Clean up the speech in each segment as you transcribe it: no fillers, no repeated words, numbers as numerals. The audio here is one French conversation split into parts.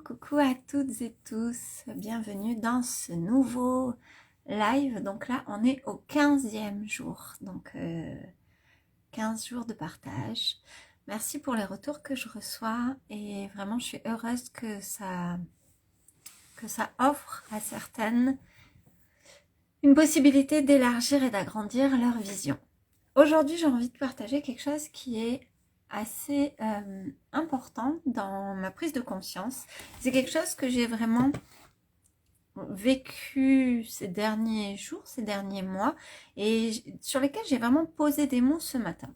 Coucou à toutes et tous, bienvenue dans ce nouveau live. Donc là, on est au 15e jour, donc 15 jours de partage. Merci pour les retours que je reçois et vraiment, je suis heureuse que ça offre à certaines une possibilité d'élargir et d'agrandir leur vision. Aujourd'hui, j'ai envie de partager quelque chose qui est assez important dans ma prise de conscience. C'est quelque chose que j'ai vraiment vécu ces derniers jours, ces derniers mois, et sur lesquels j'ai vraiment posé des mots ce matin.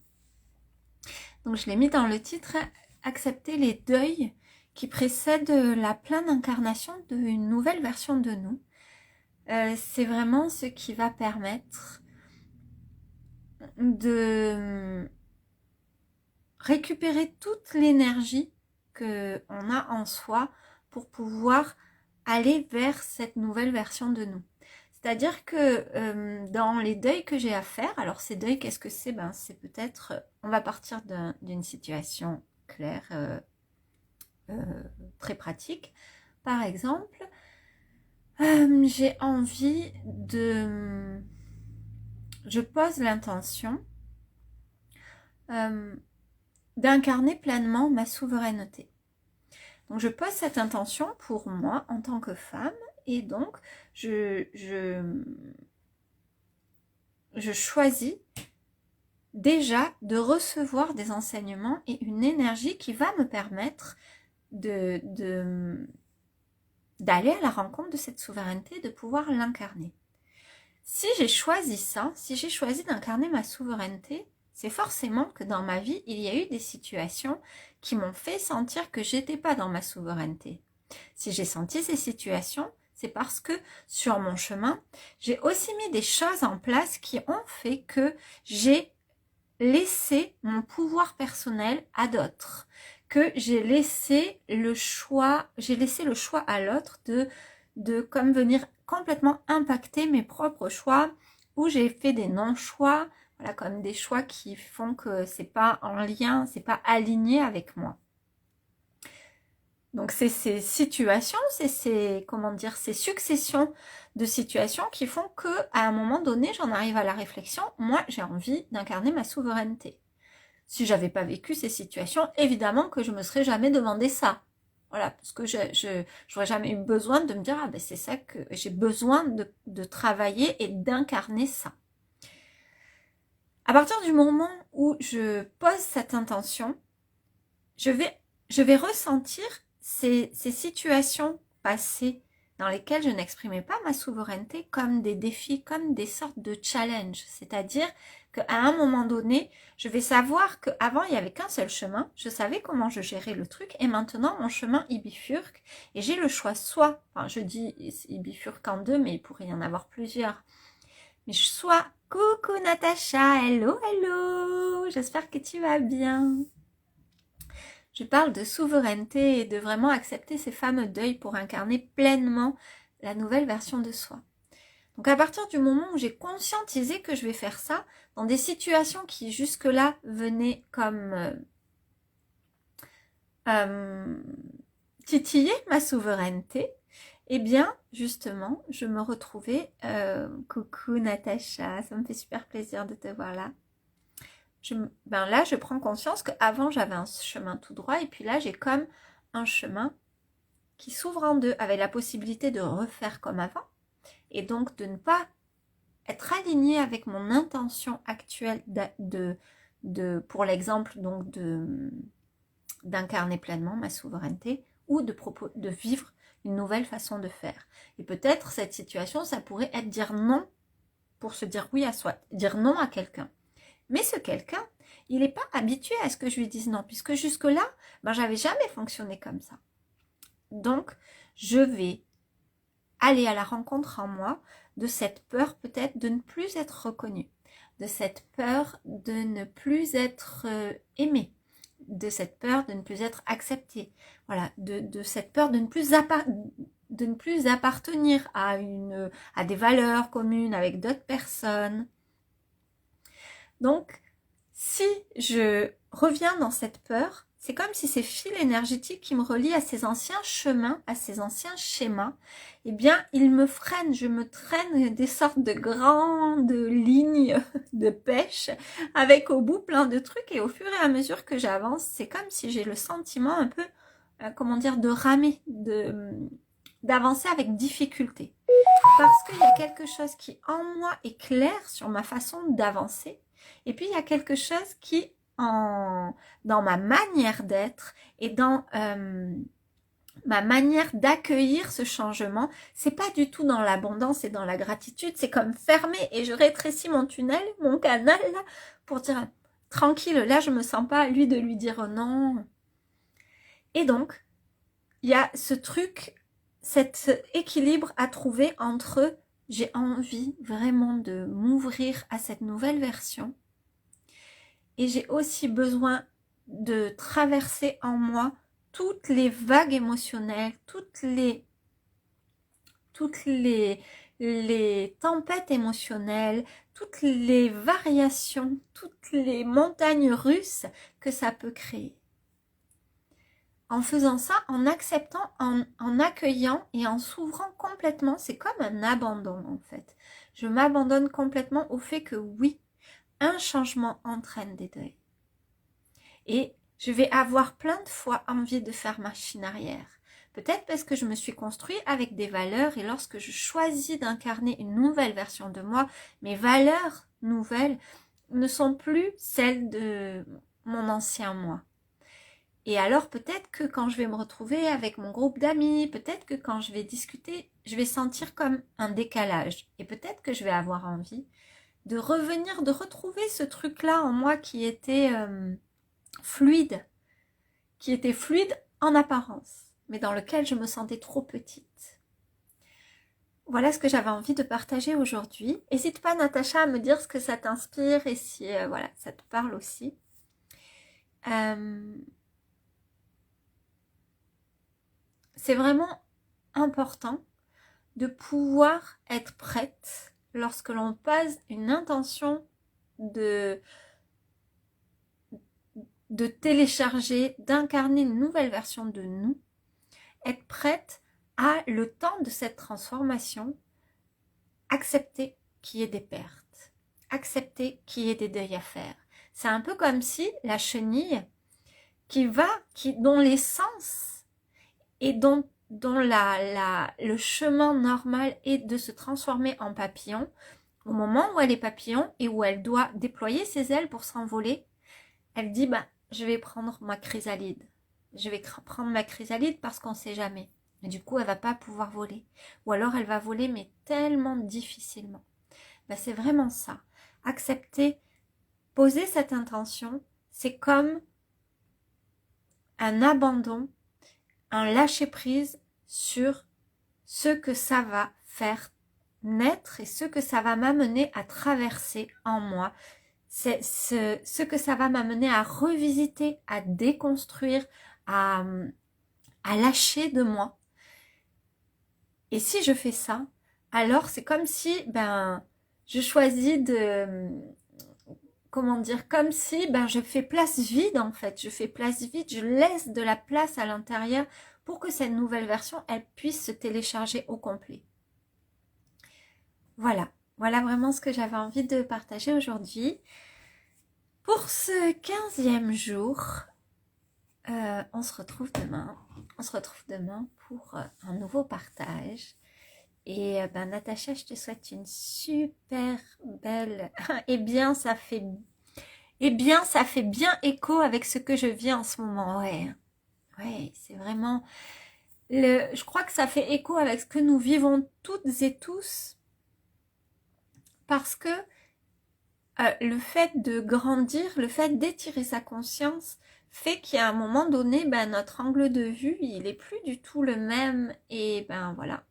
Donc je l'ai mis dans le titre « Accepter les deuils qui précèdent la pleine incarnation d'une nouvelle version de nous ». C'est vraiment ce qui va permettre de récupérer toute l'énergie qu'on a en soi pour pouvoir aller vers cette nouvelle version de nous. C'est-à-dire que dans les deuils que j'ai à faire, alors ces deuils, qu'est-ce que c'est? C'est peut-être, on va partir d'une situation claire, très pratique. Par exemple, j'ai envie de... Je pose l'intention d'incarner pleinement ma souveraineté. Donc je pose cette intention pour moi en tant que femme et donc je choisis déjà de recevoir des enseignements et une énergie qui va me permettre d'aller à la rencontre de cette souveraineté, de pouvoir l'incarner. Si j'ai choisi ça, si j'ai choisi d'incarner ma souveraineté, c'est forcément que dans ma vie, il y a eu des situations qui m'ont fait sentir que j'étais pas dans ma souveraineté. Si j'ai senti ces situations, c'est parce que sur mon chemin, j'ai aussi mis des choses en place qui ont fait que j'ai laissé mon pouvoir personnel à d'autres, que j'ai laissé le choix à l'autre de comme venir complètement impacter mes propres choix, où j'ai fait des non-choix, voilà, comme des choix qui font que c'est pas en lien, c'est pas aligné avec moi. Donc c'est ces situations, c'est ces successions de situations qui font que à un moment donné, j'en arrive à la réflexion, moi j'ai envie d'incarner ma souveraineté. Si j'avais pas vécu ces situations, évidemment que je me serais jamais demandé ça. Voilà, parce que j'aurais jamais eu besoin de me dire, c'est ça que j'ai besoin de travailler et d'incarner ça. À partir du moment où je pose cette intention, je vais ressentir ces situations passées dans lesquelles je n'exprimais pas ma souveraineté comme des défis, comme des sortes de challenges. C'est-à-dire qu'à un moment donné, je vais savoir qu'avant, il n'y avait qu'un seul chemin. Je savais comment je gérais le truc. Et maintenant, mon chemin, il bifurque. Et j'ai le choix soit, je dis il bifurque en deux, mais il pourrait y en avoir plusieurs. Mais soit, coucou Natacha, hello, hello, j'espère que tu vas bien. Je parle de souveraineté et de vraiment accepter ces fameux deuils pour incarner pleinement la nouvelle version de soi. Donc à partir du moment où j'ai conscientisé que je vais faire ça, dans des situations qui jusque-là venaient comme titiller ma souveraineté, eh bien justement je me retrouvais, coucou Natacha, ça me fait super plaisir de te voir là. Là, je prends conscience qu'avant, j'avais un chemin tout droit et puis là, j'ai comme un chemin qui s'ouvre en deux avec la possibilité de refaire comme avant et donc de ne pas être aligné avec mon intention actuelle pour l'exemple donc d'incarner pleinement ma souveraineté ou de vivre une nouvelle façon de faire. Et peut-être cette situation, ça pourrait être dire non pour se dire oui à soi, dire non à quelqu'un. Mais ce quelqu'un, il n'est pas habitué à ce que je lui dise non, puisque jusque-là, j'avais jamais fonctionné comme ça. Donc, je vais aller à la rencontre en moi de cette peur peut-être de ne plus être reconnue, de cette peur de ne plus être aimée, de cette peur de ne plus être acceptée, voilà, de cette peur de ne plus appartenir à des valeurs communes avec d'autres personnes. Donc, si je reviens dans cette peur, C'est comme si ces fils énergétiques qui me relient à ces anciens chemins, à ces anciens schémas, eh bien, ils me freinent, je me traîne des sortes de grandes lignes de pêche avec au bout plein de trucs et au fur et à mesure que j'avance, c'est comme si j'ai le sentiment un peu, comment dire, de ramer, d'avancer avec difficulté. Parce qu'il y a quelque chose qui en moi est clair sur ma façon d'avancer et puis il y a quelque chose qui dans ma manière d'être et dans ma manière d'accueillir ce changement, c'est pas du tout dans l'abondance et dans la gratitude, c'est comme fermé et je rétrécis mon tunnel, mon canal là, pour dire tranquille, là je me sens pas lui de lui dire non. Et donc, il y a ce truc, cet équilibre à trouver entre j'ai envie vraiment de m'ouvrir à cette nouvelle version et j'ai aussi besoin de traverser en moi toutes les vagues émotionnelles, toutes les tempêtes émotionnelles, toutes les variations, toutes les montagnes russes que ça peut créer. En faisant ça, en acceptant, en accueillant et en s'ouvrant complètement, c'est comme un abandon en fait. Je m'abandonne complètement au fait que oui, un changement entraîne des deuils. Et je vais avoir plein de fois envie de faire machine arrière. Peut-être parce que je me suis construit avec des valeurs et lorsque je choisis d'incarner une nouvelle version de moi, mes valeurs nouvelles ne sont plus celles de mon ancien moi. Et alors peut-être que quand je vais me retrouver avec mon groupe d'amis, peut-être que quand je vais discuter, je vais sentir comme un décalage. Et peut-être que je vais avoir envie de revenir, de retrouver ce truc-là en moi qui était fluide en apparence, mais dans lequel je me sentais trop petite. Voilà ce que j'avais envie de partager aujourd'hui. N'hésite pas, Natacha, à me dire ce que ça t'inspire et si voilà, ça te parle aussi. C'est vraiment important de pouvoir être prête lorsque l'on passe une intention de télécharger, d'incarner une nouvelle version de nous, être prête à le temps de cette transformation, accepter qu'il y ait des pertes, accepter qu'il y ait des deuils à faire. C'est un peu comme si la chenille dont l'essence et dont le chemin normal est de se transformer en papillon, au moment où elle est papillon et où elle doit déployer ses ailes pour s'envoler, elle dit je vais prendre ma chrysalide. Je vais prendre ma chrysalide parce qu'on ne sait jamais. Et du coup, elle va pas pouvoir voler. Ou alors, elle va voler, mais tellement difficilement. C'est vraiment ça. Accepter, poser cette intention, c'est comme un abandon, un lâcher-prise sur ce que ça va faire naître et ce que ça va m'amener à traverser en moi. C'est ce que ça va m'amener à revisiter, à déconstruire, à lâcher de moi. Et si je fais ça, alors c'est comme si je choisis de, comment dire, comme si je fais place vide en fait. Je fais place vide, je laisse de la place à l'intérieur pour que cette nouvelle version, elle puisse se télécharger au complet. Voilà vraiment ce que j'avais envie de partager aujourd'hui. Pour ce 15e jour, on se retrouve demain. On se retrouve demain pour un nouveau partage. Et Natacha, je te souhaite une super belle... ça fait bien écho avec ce que je vis en ce moment. Ouais, c'est vraiment... Je crois que ça fait écho avec ce que nous vivons toutes et tous. Parce que le fait de grandir, le fait d'étirer sa conscience fait qu'à un moment donné, notre angle de vue, il est plus du tout le même. Et voilà,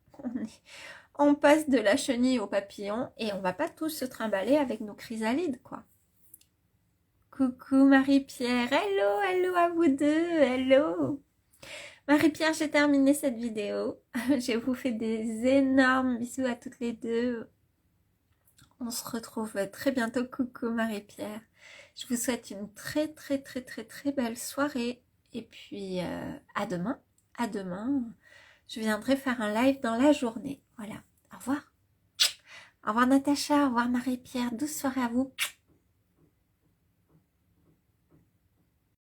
on passe de la chenille au papillon et on va pas tous se trimballer avec nos chrysalides, quoi. Coucou Marie-Pierre, hello à vous deux, hello. Marie-Pierre, j'ai terminé cette vidéo. Je vous fais des énormes bisous à toutes les deux. On se retrouve très bientôt. Coucou Marie-Pierre. Je vous souhaite une très belle soirée Et puis à demain. À demain, je viendrai faire un live dans la journée. Voilà. Au revoir. Au revoir Natacha, au revoir Marie-Pierre. Douce soirée à vous.